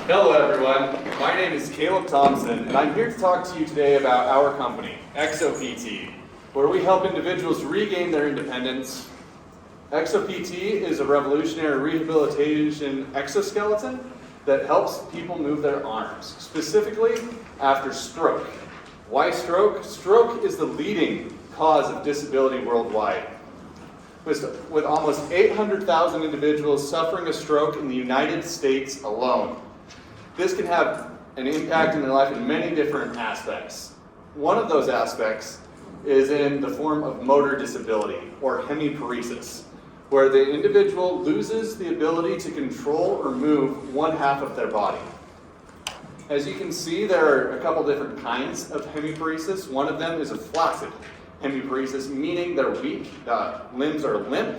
Hello everyone, my name is Caleb Thomson and I'm here to talk to you today about our company, ExoPT, where we help individuals regain their independence. ExoPT is a revolutionary rehabilitation exoskeleton that helps people move their arms, specifically after stroke. Why stroke? Stroke is the leading cause of disability worldwide, with almost 800,000 individuals suffering a stroke in the United States alone. This can have an impact in their life in many different aspects. One of those aspects is in the form of motor disability, or hemiparesis, where the individual loses the ability to control or move one half of their body. As you can see, there are a couple different kinds of hemiparesis. One of them is a flaccid hemiparesis, meaning they're weak, limbs are limp,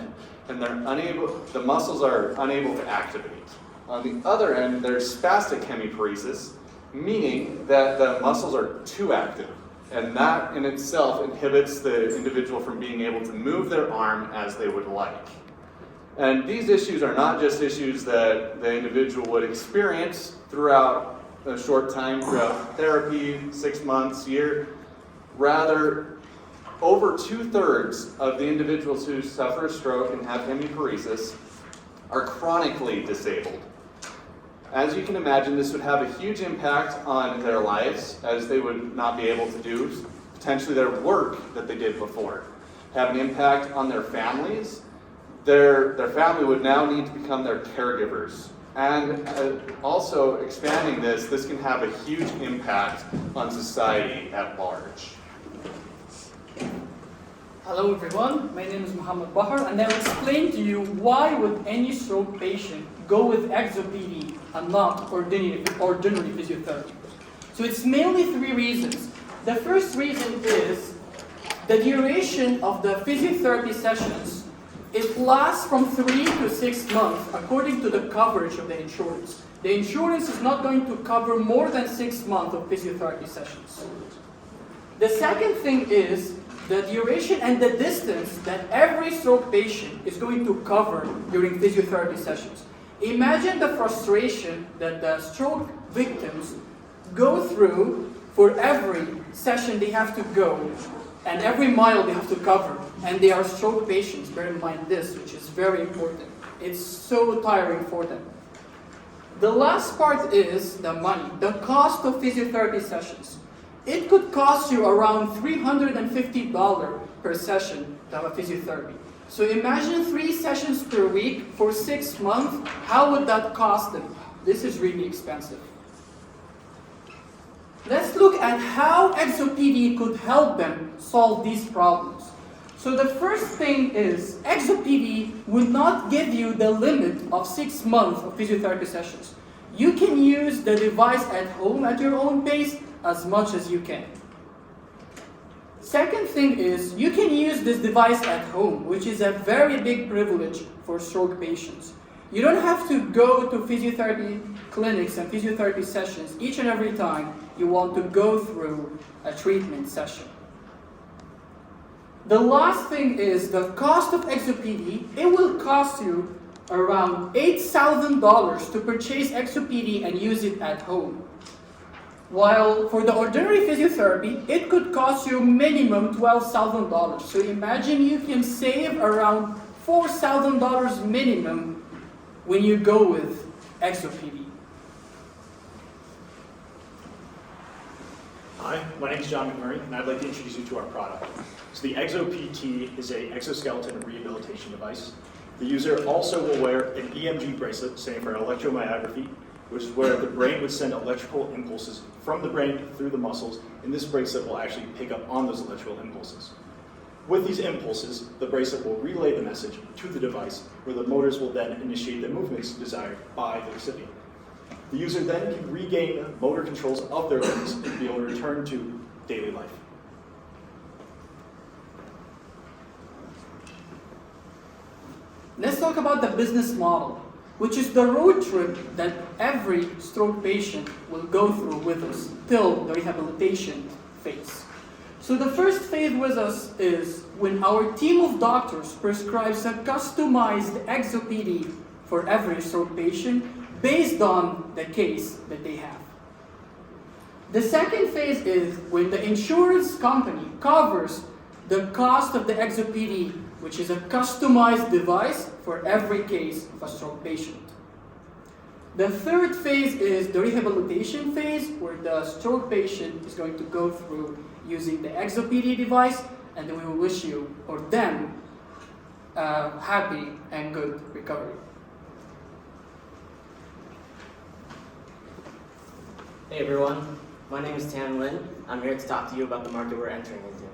and the muscles are unable to activate. On the other end, there's spastic hemiparesis, meaning that the muscles are too active, and that in itself inhibits the individual from being able to move their arm as they would like. And these issues are not just issues that the individual would experience throughout a short time, throughout therapy, 6 months, year. Rather, over 2/3 of the individuals who suffer a stroke and have hemiparesis are chronically disabled. As you can imagine, this would have a huge impact on their lives, as they would not be able to do potentially their work that they did before. Have an impact on their families. Their family would now need to become their caregivers. And also expanding this can have a huge impact on society at large. Hello everyone, my name is Mohamed Bahr and I'll explain to you why would any stroke patient go with ExoPT and not ordinary physiotherapy. So it's mainly 3 reasons. The first reason is the duration of the physiotherapy sessions. It lasts from 3 to 6 months according to the coverage of the insurance. The insurance is not going to cover more than 6 months of physiotherapy sessions. The second thing is the duration and the distance that every stroke patient is going to cover during physiotherapy sessions. Imagine the frustration that the stroke victims go through for every session they have to go and every mile they have to cover, and they are stroke patients. Bear in mind this, which is very important. It's so tiring for them. The last part is the money, the cost of physiotherapy sessions. It could cost you around $350 per session to have a physiotherapy. So imagine 3 sessions per week for 6 months. How would that cost them? This is really expensive. Let's look at how ExoPT could help them solve these problems. So the first thing is ExoPT will not give you the limit of 6 months of physiotherapy sessions. You can use the device at home at your own pace as much as you can. Second thing is you can use this device at home, which is a very big privilege for stroke patients. You don't have to go to physiotherapy clinics and physiotherapy sessions each and every time you want to go through a treatment session. The last thing is the cost of ExoPT. It will cost you around $8,000 to purchase ExoPT and use it at home. While for the ordinary physiotherapy, it could cost you minimum $12,000. So imagine you can save around $4,000 minimum when you go with ExoPT. Hi, my name is Mcmurry, and I'd like to introduce you to our product. So the ExoPT is an exoskeleton rehabilitation device. The user also will wear an EMG bracelet, standing for electromyography, which is where the brain would send electrical impulses from the brain through the muscles, and this bracelet will actually pick up on those electrical impulses. With these impulses, the bracelet will relay the message to the device, where the motors will then initiate the movements desired by the recipient. The user then can regain motor controls of their limbs and be able to return to daily life. Let's talk about the business model, which is the road trip that every stroke patient will go through with us till the rehabilitation phase. So the first phase with us is when our team of doctors prescribes a customized ExoPT for every stroke patient based on the case that they have. The second phase is when the insurance company covers the cost of the ExoPT, which is a customized device for every case of a stroke patient. The third phase is the rehabilitation phase, where the stroke patient is going to go through using the ExoPT device, and then we will wish you or them happy and good recovery. Hey everyone, my name is Nguyen. I'm here to talk to you about the market we're entering into.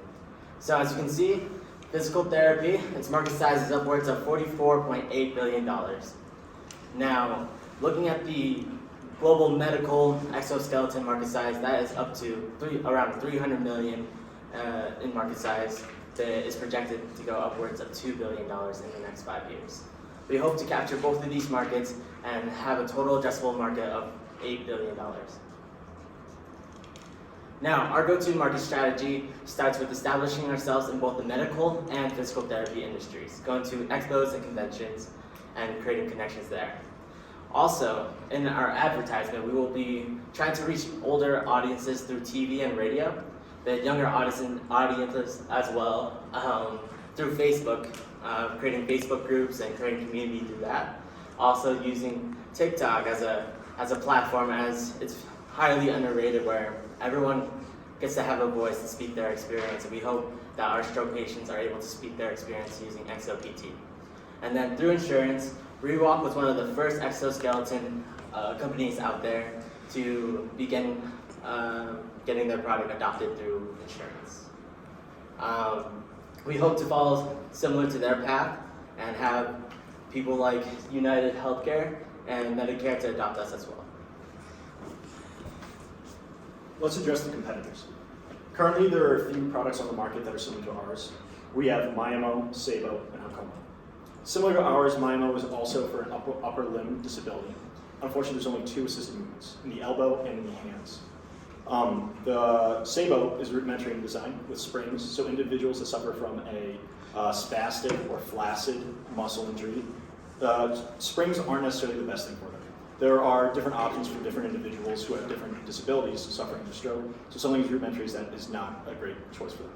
So as you can see, physical therapy, its market size is upwards of $44.8 billion. Now, looking at the global medical exoskeleton market size, that is up to around 300 million in market size. That is projected to go upwards of $2 billion in the next 5 years. We hope to capture both of these markets and have a total addressable market of $8 billion. Now, our go-to market strategy starts with establishing ourselves in both the medical and physical therapy industries, going to expos and conventions and creating connections there. Also, in our advertisement, we will be trying to reach older audiences through TV and radio, the younger audiences as well, through Facebook, creating Facebook groups and creating community through that. Also using TikTok as a platform, as it's highly underrated, where everyone gets to have a voice to speak their experience, and we hope that our stroke patients are able to speak their experience using ExoPT. And then through insurance, ReWalk was one of the first exoskeleton companies out there to begin getting their product adopted through insurance. We hope to follow similar to their path and have people like United Healthcare and Medicare to adopt us as well. Let's address the competitors. Currently, there are a few products on the market that are similar to ours. We have Myomo, Sabo, and Hakoma. Similar to ours, Myomo is also for an upper limb disability. Unfortunately, there's only 2 assisted movements, in the elbow and in the hands. The Sabo is rudimentary design with springs, so individuals that suffer from a spastic or flaccid muscle injury, springs aren't necessarily the best thing for them. There are different options for different individuals who have different disabilities suffering from stroke, so something as rudimentary as that is not a great choice for them.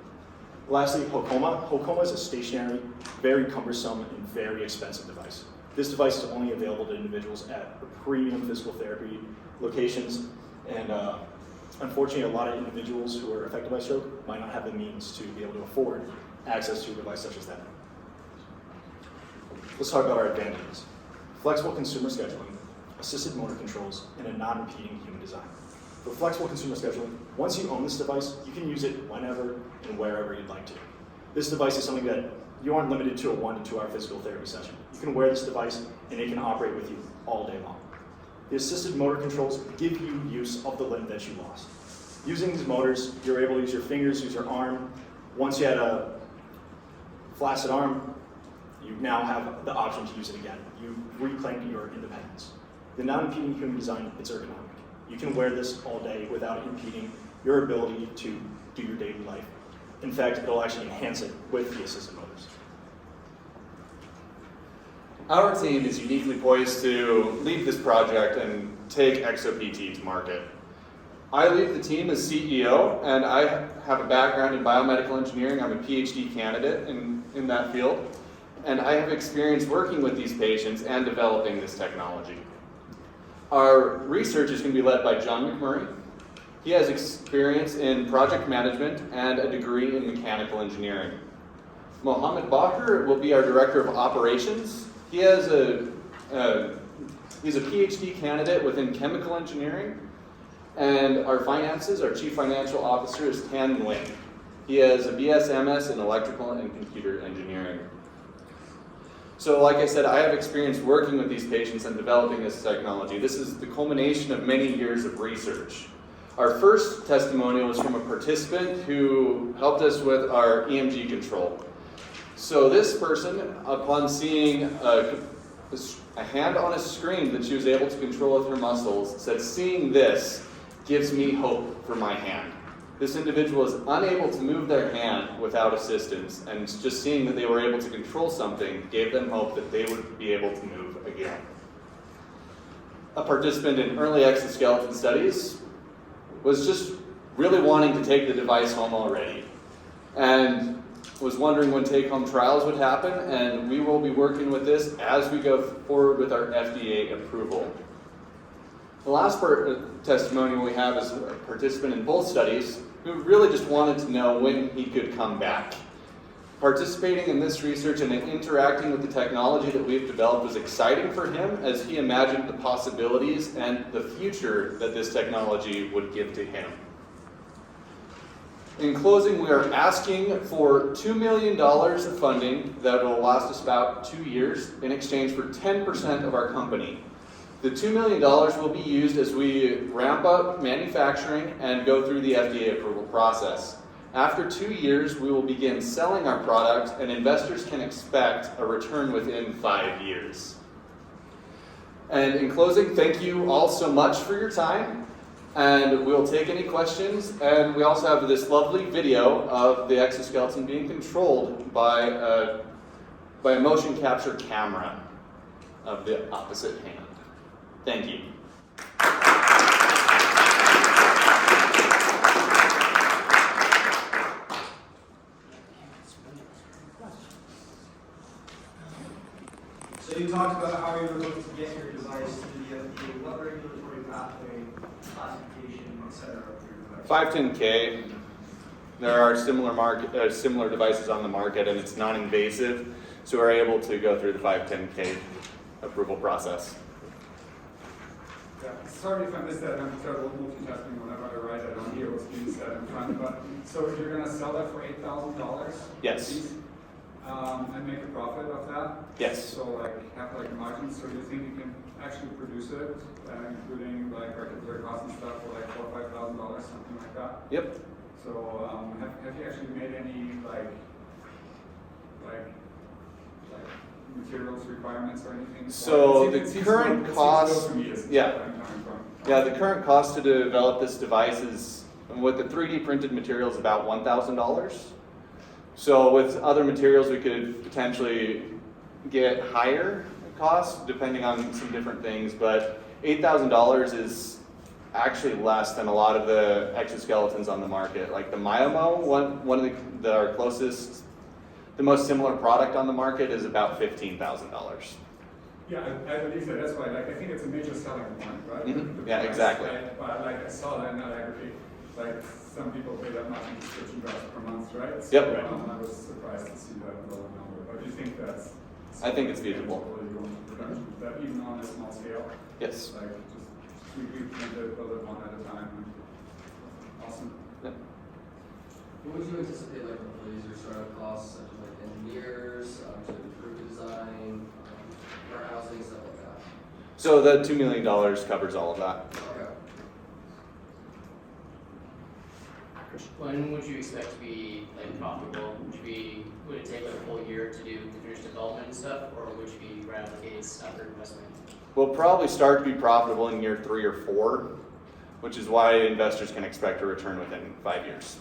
Lastly, Hakoma. Hakoma is a stationary, very cumbersome, and very expensive device. This device is only available to individuals at premium physical therapy locations, and unfortunately, a lot of individuals who are affected by stroke might not have the means to be able to afford access to a device such as that. Let's talk about our advantages. Flexible consumer scheduling, assisted motor controls, and a non-impeding human design. For flexible consumer scheduling, once you own this device, you can use it whenever and wherever you'd like to. This device is something that you aren't limited to a 1 to 2 hour physical therapy session. You can wear this device and it can operate with you all day long. The assisted motor controls give you use of the limb that you lost. Using these motors, you're able to use your fingers, use your arm. Once you had a flaccid arm, you now have the option to use it again. You reclaimed your independence. The non-impeding human design, it's ergonomic. You can wear this all day without impeding your ability to do your daily life. In fact, it'll actually enhance it with the assisted motors. Our team is uniquely poised to lead this project and take ExoPT to market. I lead the team as CEO, and I have a background in biomedical engineering. I'm a PhD candidate in that field, and I have experience working with these patients and developing this technology. Our research is going to be led by John Mcmurry. He has experience in project management and a degree in mechanical engineering. Mohamed Bahr will be our director of operations. He has he's a PhD candidate within chemical engineering. And our finances, our chief financial officer is Nguyen. He has a BS/MS in electrical and computer engineering. So like I said, I have experience working with these patients and developing this technology. This is the culmination of many years of research. Our first testimonial was from a participant who helped us with our EMG control. So this person, upon seeing a hand on a screen that she was able to control with her muscles, said, "Seeing this gives me hope for my hand." This individual is unable to move their hand without assistance, and just seeing that they were able to control something gave them hope that they would be able to move again. a participant in early exoskeleton studies, was just really wanting to take the device home already, and was wondering when take-home trials would happen, and we will be working with this as we go forward with our FDA approval. The last testimonial we have is a participant in both studies who really just wanted to know when he could come back. Participating in this research and interacting with the technology that we've developed was exciting for him as he imagined the possibilities and the future that this technology would give to him. In closing, we are asking for $2 million of funding that will last us about 2 years in exchange for 10% of our company. The $2 million will be used as we ramp up manufacturing and go through the FDA approval process. After 2 years, we will begin selling our product, and investors can expect a return within 5 years. And in closing, thank you all so much for your time, and we'll take any questions. And we also have this lovely video of the exoskeleton being controlled by a motion capture camera of the opposite hand. Thank you. So you talked about how you were looking to get your device to the FDA. What regulatory pathway, classification, et cetera, for your device? 510K. There are similar devices on the market, and it's non-invasive, so we're able to go through the 510K approval process. Yeah, sorry if I missed that. I'm terrible at multitasking whenever I write. I don't hear what's being said in front. But so you're going to sell that for $8,000? Yes. And make a profit of that? Yes. So like have like margins. So you think you can actually produce it, including like regulatory costs and stuff, for like $4,000 or $5,000, something like that? Yep. So have you actually made any like materials requirements or anything? So It seems the current low cost, to me as yeah. where I'm coming from. Yeah, the current cost to develop this device is, with the 3D printed material, is about $1,000. So with other materials, we could potentially get higher costs depending on some different things, but $8,000 is actually less than a lot of the exoskeletons on the market. Like the Myomo, one of our closest, the most similar product on the market is about $15,000. Yeah, I believe that. That's why, like, I think it's a major selling point, right? Mhm. The Yeah, price, exactly. right? But like I saw that in that aggregate, like some people pay that much in subscription drugs per month, right? So, Yep. I was surprised to see that lower number. But do you think that's? I think it's feasible. You want production, that even on a small scale, Yes. like just 3D printed, build it one at a time. Awesome. Yep. What would you anticipate like employees or startup costs, such as like engineers, to improve the design, warehousing, stuff like that? So the $2 million covers all of that. Okay. When would you expect to be like profitable? Would it take like a whole year to do the finished development and stuff, or would you be right out of the gates after investment? We'll probably start to be profitable in year 3 or 4, which is why investors can expect a return within 5 years.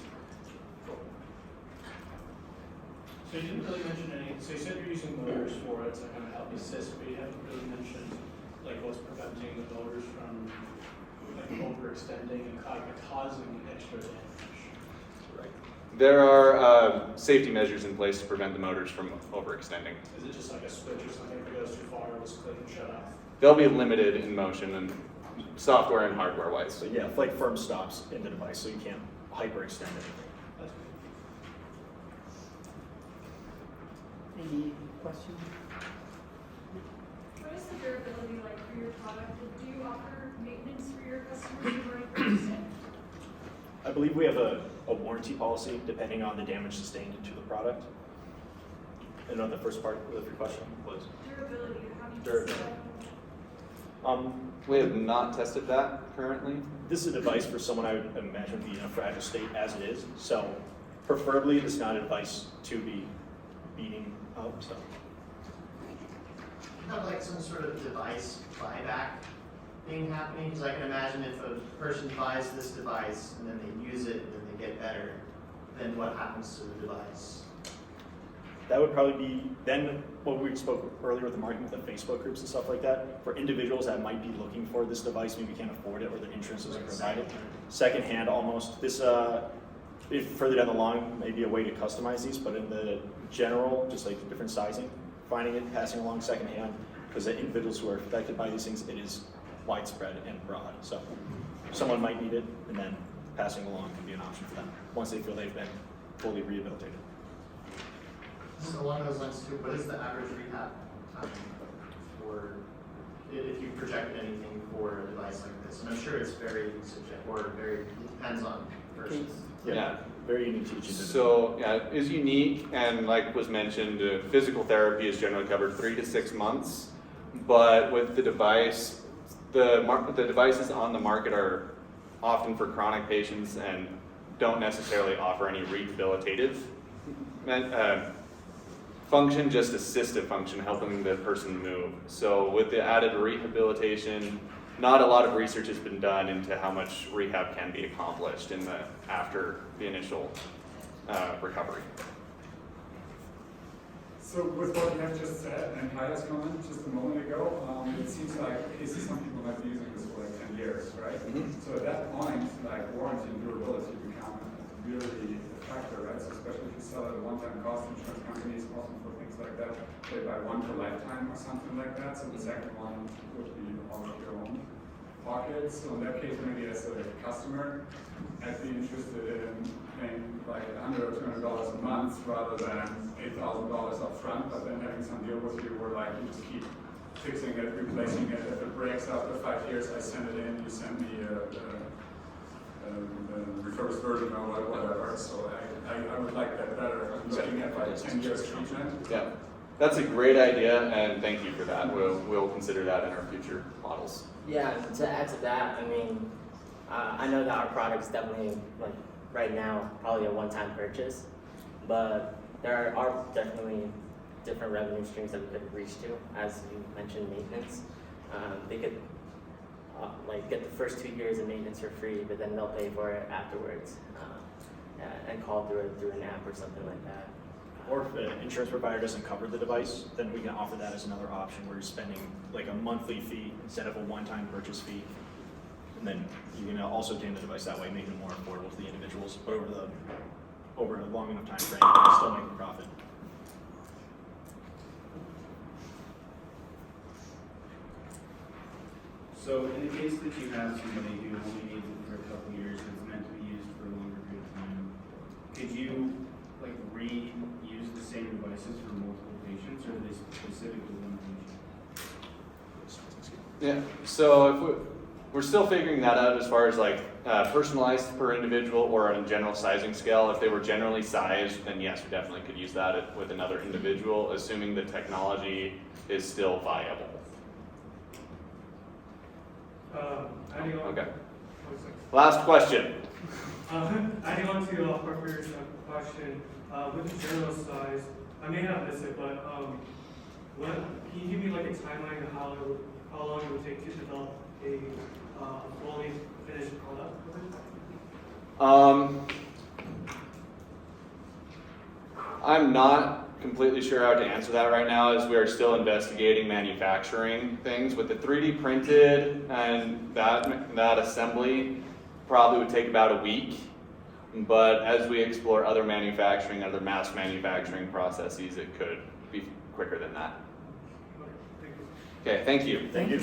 So you didn't really mention any, so you said you're using motors for it to kind of help assist, but you haven't really mentioned like what's preventing the motors from like overextending and causing extra damage. There are safety measures in place to prevent the motors from overextending. Is it just like a switch or something if it goes too far, it'll just click and shut off? They'll be limited in motion and software and hardware wise. So yeah, like firm stops in the device, so you can't hyperextend anything. That's good. Any questions? What is the durability like for your product? Do you offer maintenance for your customers who are interested? I believe we have a warranty policy depending on the damage sustained to the product. And on the first part of your question was? Durability, how do you Durability. decide? We have not tested that currently. This is a device for someone I would imagine would be in a fragile state as it is. So preferably it's not a device to be beating out. So Have like some sort of device buyback thing happening? Because I can imagine if a person buys this device and then they use it and then they get better, then what happens to the device? That would probably be, then what we spoke earlier with the marketing with the Facebook groups and stuff like that, for individuals that might be looking for this device, maybe can't afford it or their insurance isn't provided. Secondhand almost, this, if further down the line, maybe a way to customize these, but in the general, just like different sizing, finding it, passing along secondhand, because the individuals who are affected by these things, it is widespread and broad. So someone might need it, and then passing along can be an option for them once they feel they've been fully rehabilitated. So along those lines too, what is the average rehab time for, if you projected anything for a device like this? And I'm sure it's very subject, or very, it depends on persons. Yeah. Very unique to each individual. So yeah, it is unique, and like was mentioned, physical therapy is generally covered 3 to 6 months. But with the device, the devices on the market are often for chronic patients and don't necessarily offer any rehabilitative function, just assistive function, helping the person move. So with the added rehabilitation, not a lot of research has been done into how much rehab can be accomplished in the after the initial recovery. So with what you have just said and Kaya's comment just a moment ago, it seems like some people might be using this for like 10 years, right? Mm-hmm. So at that point, like warranty and durability become really a factor, right? So especially if you sell at a one-time cost, insurance companies often for things like that, they buy one per lifetime or something like that. So the second one would be out of your own pocket. So in that case, maybe as a customer, I'd be interested in paying like $100 or $200 a month rather than $8,000 up front, but then having some deal with you where like you just keep fixing it, replacing it. If it breaks after 5 years, I send it in, you send me the refurbished version or whatever. So I would like that better. I'm looking at like 10 years treatment. Yeah, that's a great idea, and thank you for that. We'll consider that in our future models. Yeah, and to add to that, I mean, I know that our product is definitely, like, right now, probably a one-time purchase, but there are definitely different revenue streams that we could reach to, as you mentioned, maintenance. They could, like, get the first 2 years of maintenance for free, but then they'll pay for it afterwards, and call through an app or something like that. Or if the insurance provider doesn't cover the device, then we can offer that as another option where you're spending like a monthly fee instead of a one-time purchase fee. And then you can also obtain the device that way, making it more affordable to the individuals, but over a long enough time frame, you still make a profit. So in the case that you have somebody who only needs it for a couple years and it's meant to be used for a longer period of time, could you like reuse the same devices for multiple patients, or are they specific to one patient? Yeah, so if we're still figuring that out as far as like personalized per individual or on a general sizing scale. If they were generally sized, then yes, we definitely could use that with another individual, assuming the technology is still viable. Adding on, Okay. Last question. adding on to Parker's question, with the general size, I may have missed it, but can you give me like a timeline of how long it would take to develop a fully finished product? I'm not completely sure how to answer that right now, as we are still investigating manufacturing things. With the 3D printed and that assembly probably would take about a week, but as we explore other manufacturing, other mass manufacturing processes, it could be quicker than that. Okay, thank you. Thank you.